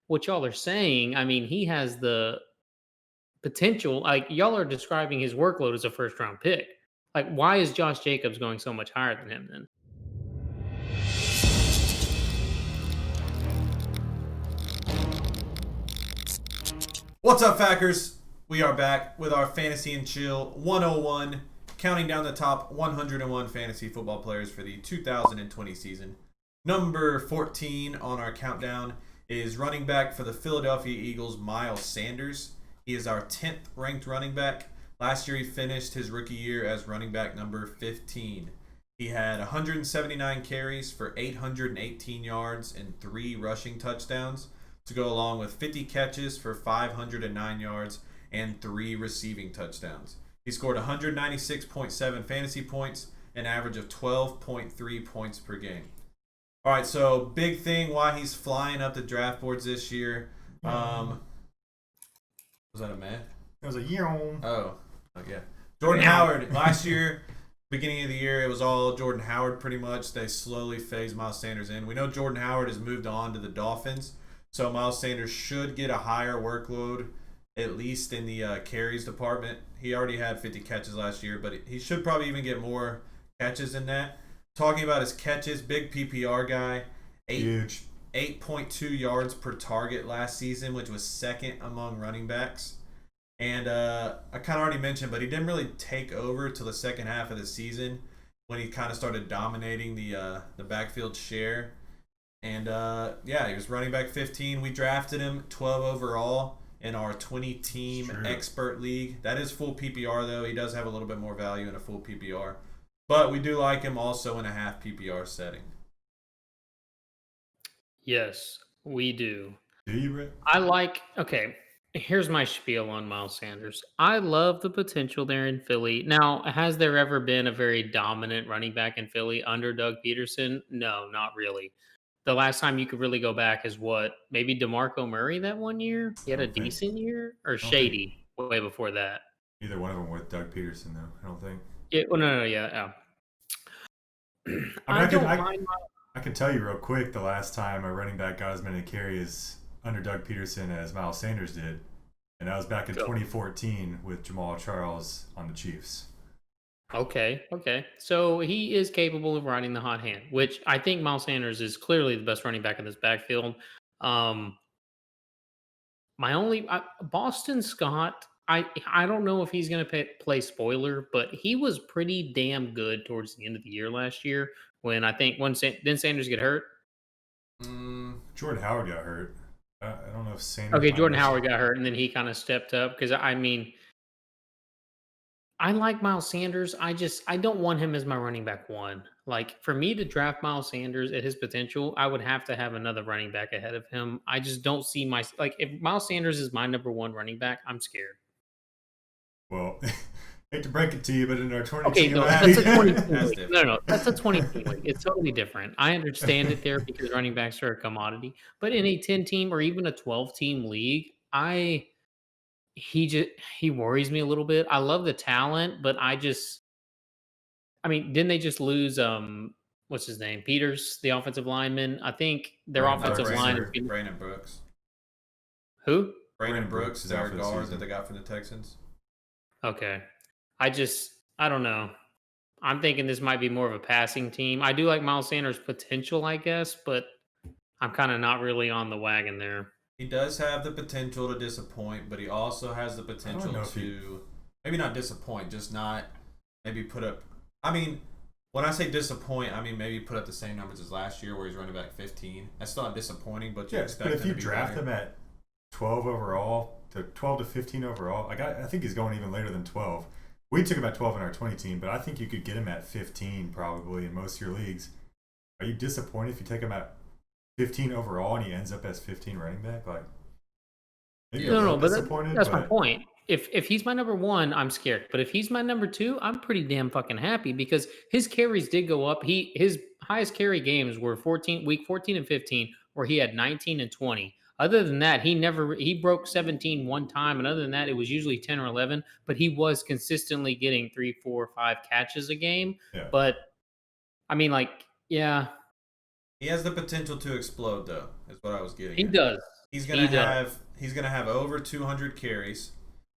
what y'all are saying, I mean, he has the potential. Like, y'all are describing his workload as a first round pick. Like, why is Josh Jacobs going so much higher than him then? What's up, Fackers? We are back with our Fantasy and Chill 101, counting down the top 101 fantasy football players for the 2020 season. Number 14 on our countdown is running back for the Philadelphia Eagles, Miles Sanders. He is our 10th ranked running back. Last year, he finished his rookie year as running back number 15. He had 179 carries for 818 yards and 3 rushing touchdowns, to go along with 50 catches for 509 yards and 3 receiving touchdowns. He scored 196.7 fantasy points, an average of 12.3 points per game. All right, so big thing why he's flying up the draft boards this year. Was that a man? It was a year on. Oh, yeah. Jordan Howard, last year, beginning of the year, it was all Jordan Howard pretty much. They slowly phased Miles Sanders in. We know Jordan Howard has moved on to the Dolphins. So Miles Sanders should get a higher workload, at least in the carries department. He already had 50 catches last year, but he should probably even get more catches than that. Talking about his catches, big PPR guy, Huge. 8.2 yards per target last season, which was second among running backs. And I kind of already mentioned, but he didn't really take over till the second half of the season when he kind of started dominating the backfield share. And, he was running back 15. We drafted him 12 overall in our 20-team expert league. That is full PPR, though. He does have a little bit more value in a full PPR. But we do like him also in a half PPR setting. Yes, we do. Do you, Brett? Okay, here's my spiel on Miles Sanders. I love the potential there in Philly. Now, has there ever been a very dominant running back in Philly under Doug Peterson? No, not really. The last time you could really go back is what? Maybe DeMarco Murray that one year? He had a decent year? Or Shady way before that? Either one of them with Doug Peterson, though, I don't think. Yeah, well, no, yeah. I can tell you real quick the last time a running back got as many carries under Doug Peterson as Miles Sanders did. And that was back in 2014 with Jamal Charles on the Chiefs. Okay. So he is capable of riding the hot hand, which I think Miles Sanders is clearly the best running back in this backfield. Boston Scott, I don't know if he's going to play spoiler, but he was pretty damn good towards the end of the year last year when didn't Sanders get hurt? Jordan Howard got hurt. I don't know if Sanders. Okay, Jordan Howard got hurt, and then he kind of stepped up because I like Miles Sanders. I don't want him as my running back one. Like, for me to draft Miles Sanders at his potential, I would have to have another running back ahead of him. I just don't see if Miles Sanders is my number one running back, I'm scared. Well, hate to break it to you, but in our 20 Okay, team no, that's a 20 team league. No, that's a 20 team league. It's totally different. I understand it there because running backs are a commodity. But in a 10 team or even a 12 team league, he worries me a little bit. I love the talent, but didn't they just lose what's his name? Peters, the offensive lineman. I think their offensive line is Brandon Brooks. Who? Brandon Brooks is our guard that they got from the Texans. Okay. I don't know. I'm thinking this might be more of a passing team. I do like Miles Sanders' potential, I guess, but I'm kind of not really on the wagon there. He does have the potential to disappoint, but he also has the potential to maybe not disappoint, just not maybe put up. When I say disappoint, maybe put up the same numbers as last year where he's running back 15. That's not disappointing, but you expect him to be. But if you draft him at 12 overall to 12 to 15 overall, I think he's going even later than 12. We took him at 12 in our 20 team, but I think you could get him at 15 probably in most of your leagues. Are you disappointed if you take him at 15 overall and he ends up as 15 running back? No, but that's my point. If he's my number one, I'm scared. But if he's my number two, I'm pretty damn fucking happy because his carries did go up. His highest carry games were week 14 and 15, where he had 19 and 20. Other than that, he broke 17 one time, and other than that, it was usually 10 or 11. But he was consistently getting 3, 4, 5 catches a game. Yeah. But yeah. He has the potential to explode, though, is what I was getting He at. does. He's gonna have over 200 carries.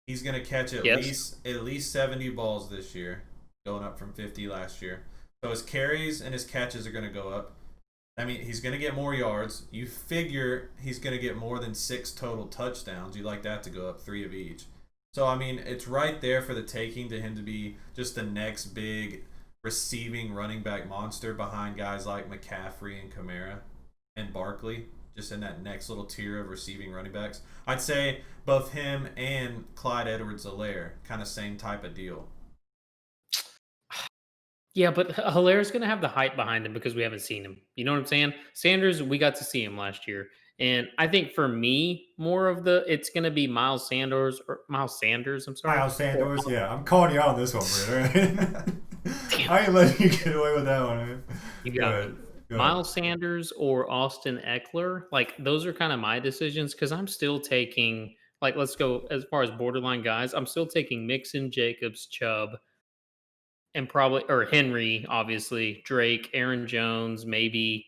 He's gonna catch at least 70 balls this year, going up from 50 last year. So his carries and his catches are gonna go up. I mean, he's gonna get more yards. You figure he's gonna get more than 6 total touchdowns. You'd like that to go up 3 of each. So I mean, it's right there for the taking to him to be just the next big receiving running back monster behind guys like McCaffrey and Kamara and Barkley. Just in that next little tier of receiving running backs. I'd say both him and Clyde Edwards-Helaire, kind of same type of deal. Yeah, but Hilaire's going to have the hype behind him because we haven't seen him. You know what I'm saying? Sanders, we got to see him last year. And I think for me, it's going to be Miles Sanders. I'm sorry. Miles Sanders, yeah. I'm calling you out on this one, Britt. I ain't letting you get away with that one, man. You got it. Miles Sanders or Austin Eckler, like those are kind of my decisions because I'm still taking, like, let's go as far as borderline guys. I'm still taking Mixon, Jacobs, Chubb, and or Henry, obviously, Drake, Aaron Jones, maybe.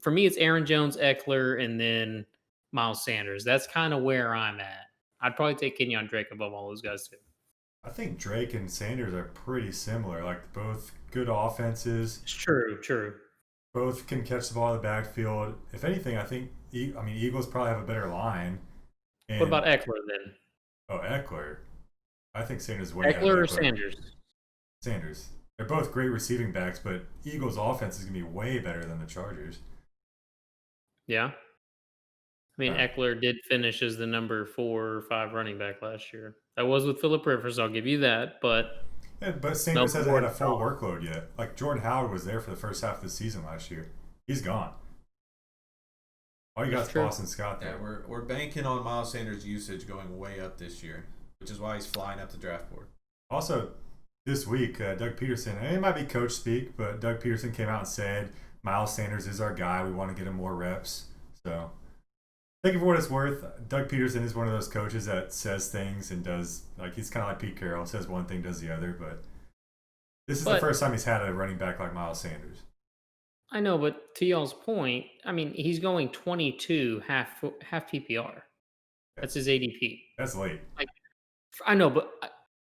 For me, it's Aaron Jones, Eckler, and then Miles Sanders. That's kind of where I'm at. I'd probably take Kenyon Drake above all those guys too. I think Drake and Sanders are pretty similar, like both good offenses. It's true. Both can catch the ball in the backfield. If anything, I think Eagles probably have a better line. And, what about Eckler then? Oh, Eckler. I think Sanders way Eckler or Sanders? Sanders. They're both great receiving backs, but Eagles' offense is going to be way better than the Chargers. Yeah. I mean, Eckler did finish as the number 4 or 5 running back last year. That was with Philip Rivers, I'll give you that, but... Yeah, but Sanders hasn't had a full workload yet. Like, Jordan Howard was there for the first half of the season last year. He's gone. All you got is Boston Scott there. Yeah, we're banking on Miles Sanders' usage going way up this year, which is why he's flying up the draft board. Also, this week, Doug Peterson, and it might be coach speak, but Doug Peterson came out and said, Miles Sanders is our guy. We want to get him more reps. So, take it for what it's worth. Doug Peterson is one of those coaches that says things and does, like, he's kind of like Pete Carroll, says one thing, does the other, but this is the first time he's had a running back like Miles Sanders. I know, but to y'all's point, I mean, he's going 22 half PPR. That's his ADP. That's late. Like, I know, but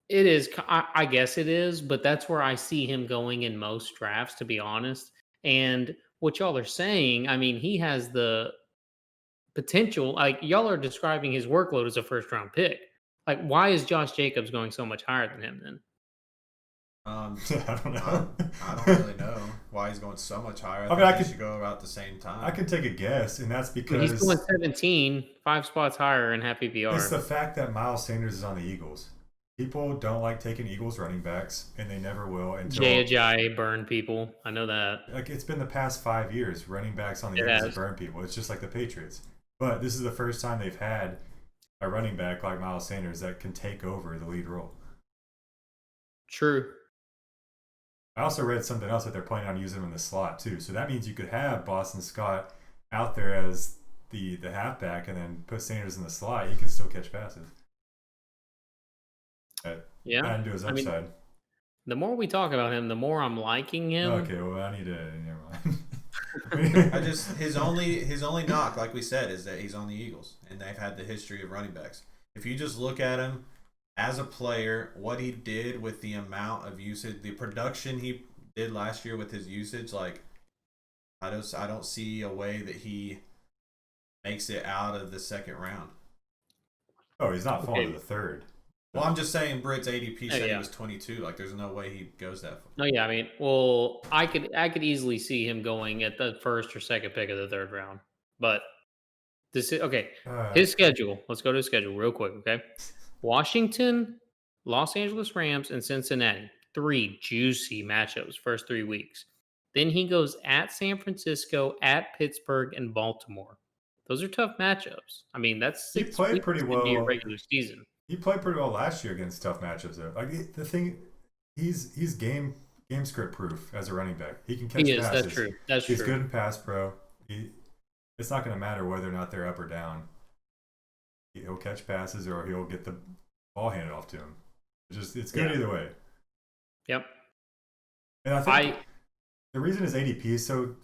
it is. I guess it is, but that's where I see him going in most drafts, to be honest. And what y'all are saying, I mean, he has the potential. Like, y'all are describing his workload as a first-round pick. Like, why is Josh Jacobs going so much higher than him then? I don't know. I don't really know why he's going so much higher. I think he should go about the same time. I can take a guess, and that's because he's going 17, 5 spots higher in half PPR. It's the fact that Miles Sanders is on the Eagles. People don't like taking Eagles running backs, and they never will until Jay Ajayi burned people. I know that. Like, it's been the past 5 years, running backs on the Eagles have burned people. It's just like the Patriots. But this is the first time they've had a running back like Miles Sanders that can take over the lead role. True. I also read something else that they're planning on using him in the slot too. So that means you could have Boston Scott out there as the halfback and then put Sanders in the slot. He can still catch passes. Yeah. Add into his upside. I mean, the more we talk about him, the more I'm liking him. Okay, well, I need to. Never mind. His only knock, like we said, is that he's on the Eagles and they've had the history of running backs. If you just look at him as a player, what he did with the amount of usage, the production he did last year with his usage, like I don't see a way that he makes it out of the second round. Oh, he's not falling to the third. Well, I'm just saying Britt's ADP said he was 22. Like, there's no way he goes that far. No, yeah, I mean, well, I could easily see him going at the first or second pick of the third round. But this is okay. His schedule. Let's go to his schedule real quick, okay? Washington, Los Angeles Rams, and Cincinnati. 3 juicy matchups first 3 weeks. Then he goes at San Francisco, at Pittsburgh, and Baltimore. Those are tough matchups. I mean, that's 6 he played pretty well in regular season. He played pretty well last year against tough matchups, though. Like, the thing, he's game script proof as a running back. He can catch passes. That's true. He's good in pass pro. It's not going to matter whether or not they're up or down. He'll catch passes or he'll get the ball handed off to him. It's good either way. Yep. And I think the reason his ADP is so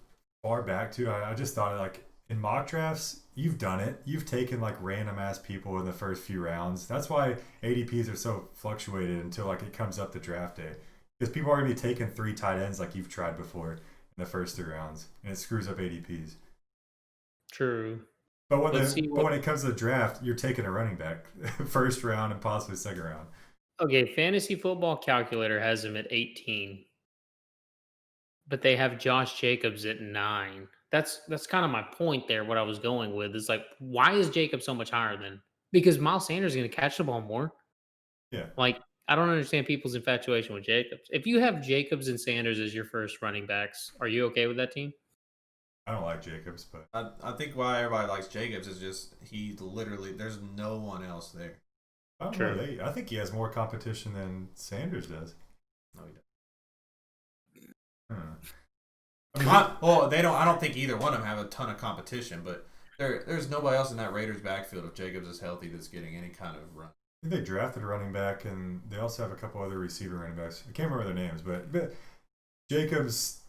far back too, I just thought, like, in mock drafts, you've done it. You've taken like random ass people in the first few rounds. That's why ADPs are so fluctuated until like it comes up to draft day. Because people are gonna be taking 3 tight ends like you've tried before in the first 3 rounds, and it screws up ADPs. True. But when it comes to the draft, you're taking a running back first round and possibly second round. Okay, Fantasy Football Calculator has him at 18, but they have Josh Jacobs at 9. That's kind of my point there. What I was going with is like, why is Jacobs so much higher than? Because Miles Sanders is going to catch the ball more. Yeah. Like, I don't understand people's infatuation with Jacobs. If you have Jacobs and Sanders as your first running backs, are you okay with that team? I don't like Jacobs, but I think why everybody likes Jacobs is just there's no one else there. I don't know. I think he has more competition than Sanders does. No, he doesn't. I mean, I don't think either one of them have a ton of competition, but there's nobody else in that Raiders backfield if Jacobs is healthy that's getting any kind of run. I think they drafted a running back, and they also have a couple other receiver running backs. I can't remember their names, but Jacobs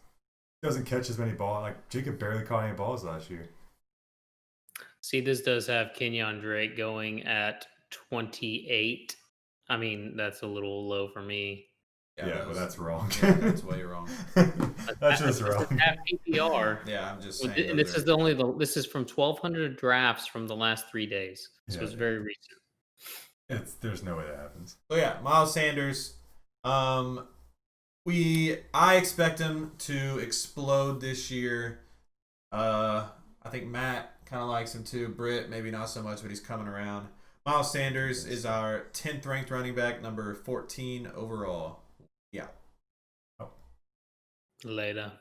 doesn't catch as many balls. Like Jacob barely caught any balls last year. See, this does have Kenyon Drake going at 28. I mean, that's a little low for me. Yeah, but that's wrong. Yeah, that's way wrong. That's just wrong. Half PPR. Yeah, I'm just saying. And this is this is from 1,200 drafts from the last 3 days. So it's very recent. There's no way that happens. So yeah, Miles Sanders. I expect him to explode this year. I think Matt kind of likes him too. Britt maybe not so much, but he's coming around. Miles Sanders is our 10th ranked running back, number 14 overall. Yeah. Later.